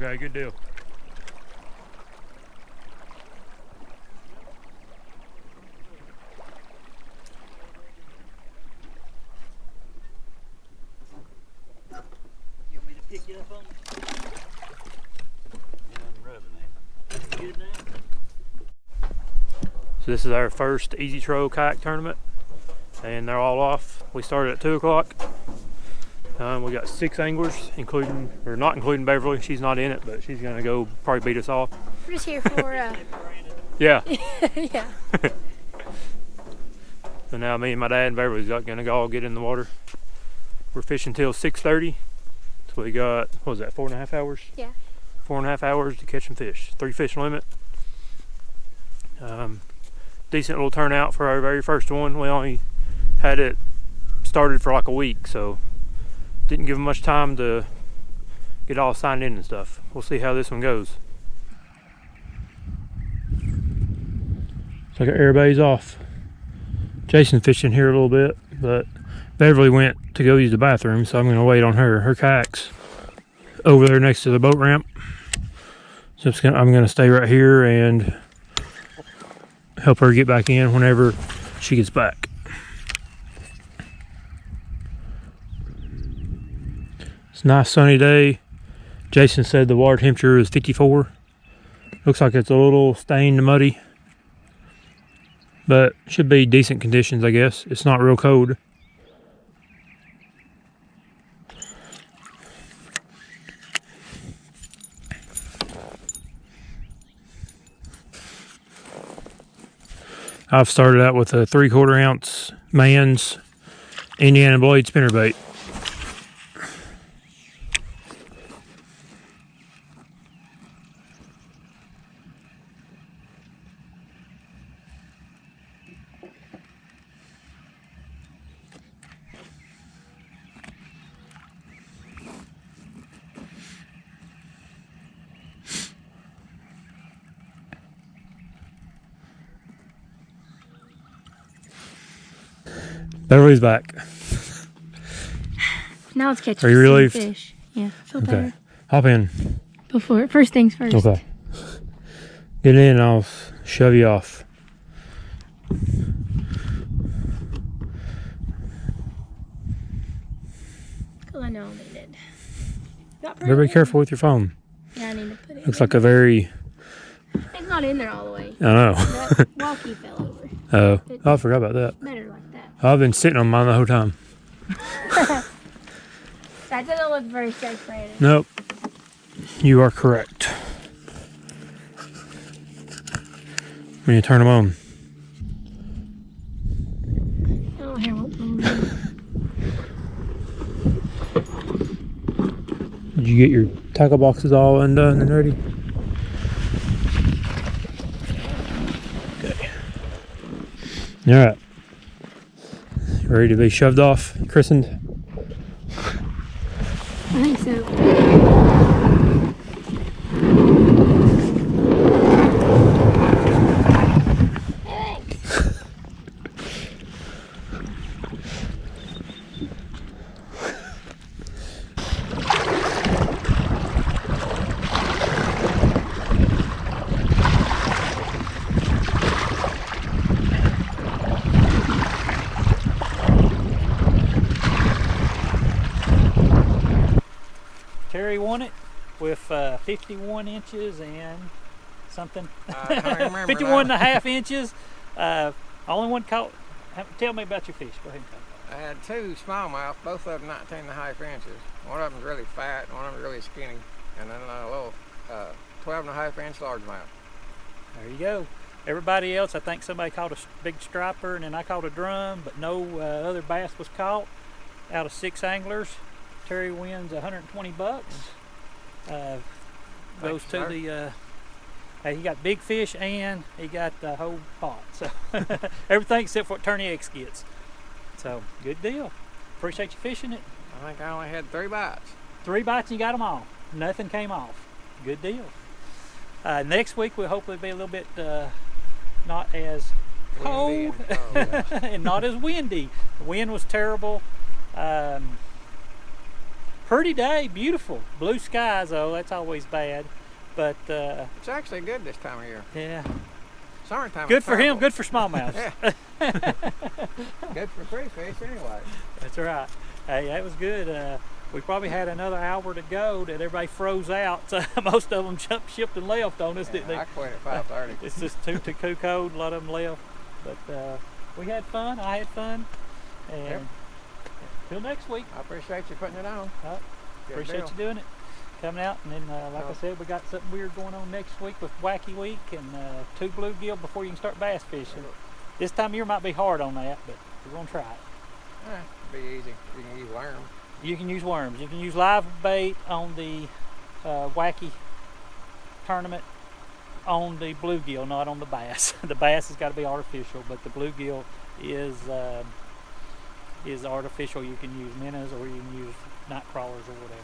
Okay, good deal. You want me to pick you up on? Yeah, I'm rubbing it. Good now? So this is our first EZ-Troll Kayak Tournament, and they're all off. We started at 2 o'clock. We got 6 anglers, including, or not including Beverly. She's not in it, but she's gonna go probably beat us off. We're just here for, Yeah. yeah. So now me and my dad and Beverly's gonna go all get in the water. We're fishing till 6:30. So we got, what was that, 4.5 hours? Yeah. 4.5 hours to catch some fish. 3 fish limit. Decent little turnout for our very first one. We only had it started for like a week, so didn't give them much time to get all signed in and stuff. We'll see how this one goes. So I got air bays off. Jason's fishing here a little bit, but Beverly went to go use the bathroom, so I'm gonna wait on her. Her kayak's over there next to the boat ramp. So I'm gonna stay right here and help her get back in whenever she gets back. It's a nice sunny day. Jason said the water temperature is 54. Looks like it's a little stained muddy, but should be decent conditions, I guess. It's not real cold. I've started out with a 3/4 ounce Man's Indiana blade spinnerbait. Beverly's back. Now it's catching Are you relieved? fish. Yeah, I feel Okay. better. Hop in. Before, first things first. Okay. Get in and I'll shove you off. Because I know I'll need it. Better be careful with your phone. Yeah, I need to put it Looks in. like a very... It's not in there all the way. I know. That walkie fell over. Oh, I forgot about that. Better like that. I've been sitting on mine the whole time. That doesn't look very safe, Brandon. Nope. You are correct. When you turn them on. Oh, hair won't move. Did you get your tackle boxes all undone and ready? Okay. All right. Ready to be shoved off, christened? I think so. Terry won it with 51 inches and something. I don't remember 51 and that. a half inches. Only one caught. Tell me about your fish. Go ahead and tell me. I had 2 smallmouth, both of them 19 and a half inches. One of them's really fat, and one of them's really skinny, and then a little 12 and a half inch largemouth. There you go. Everybody else, I think somebody caught a big striper, and then I caught a drum, but no other bass was caught. Out of 6 anglers, Terry wins 120 bucks. Goes to the. He got big fish and he got the whole pot. So everything except for what Turney X gets. So good deal. Appreciate you fishing it. I think I only had 3 bites. 3 bites and you got them all. Nothing came off. Good deal. Next week we'll hopefully be a little bit not as cold and and not as windy. The wind was terrible. Pretty day, beautiful. Blue skies though, that's always bad. But It's actually good this time of year. yeah, Summertime. good is for him, terrible. good for smallmouth. Yeah. Good for pretty fish anyway. That's right. Hey, that was good. We probably had another hour to go that everybody froze out. So most of them jumped shipped and left on us, Yeah, didn't they? I quit at 5:30. It's just too cold. A lot of them left. But we had fun. I had fun. And Yep. till next week. I appreciate you putting it on. Good Appreciate deal. you doing it. Coming out, and then like I Oh. said, we got something weird going on next week with Wacky Week and 2 bluegill before you can start bass fishing. This time of year might be hard on that, but we're gonna try it. Be easy. You can use worms. You can use worms. You can use live bait on the Wacky tournament on the bluegill, not on the bass. The bass has got to be artificial, but the bluegill is artificial. You can use minnows or you can use night crawlers or whatever.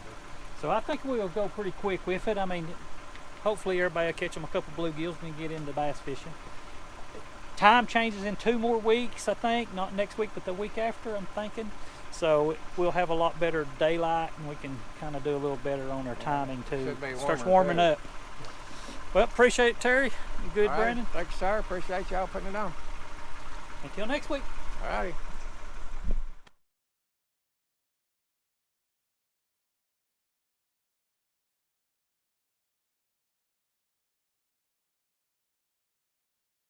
So I think we'll go pretty quick with it. I mean, hopefully everybody will catch them a couple bluegills and get into bass fishing. Time changes in 2 more weeks, I think. Not next week, but the week after, I'm thinking. So we'll have a lot better daylight, and we can kind of do a little better on our timing too. Should be Starts warmer, warming too. up. Well, appreciate it, Terry. You good, All right. Brandon? Thanks, sir. Appreciate y'all putting it on. Until next week. All righty.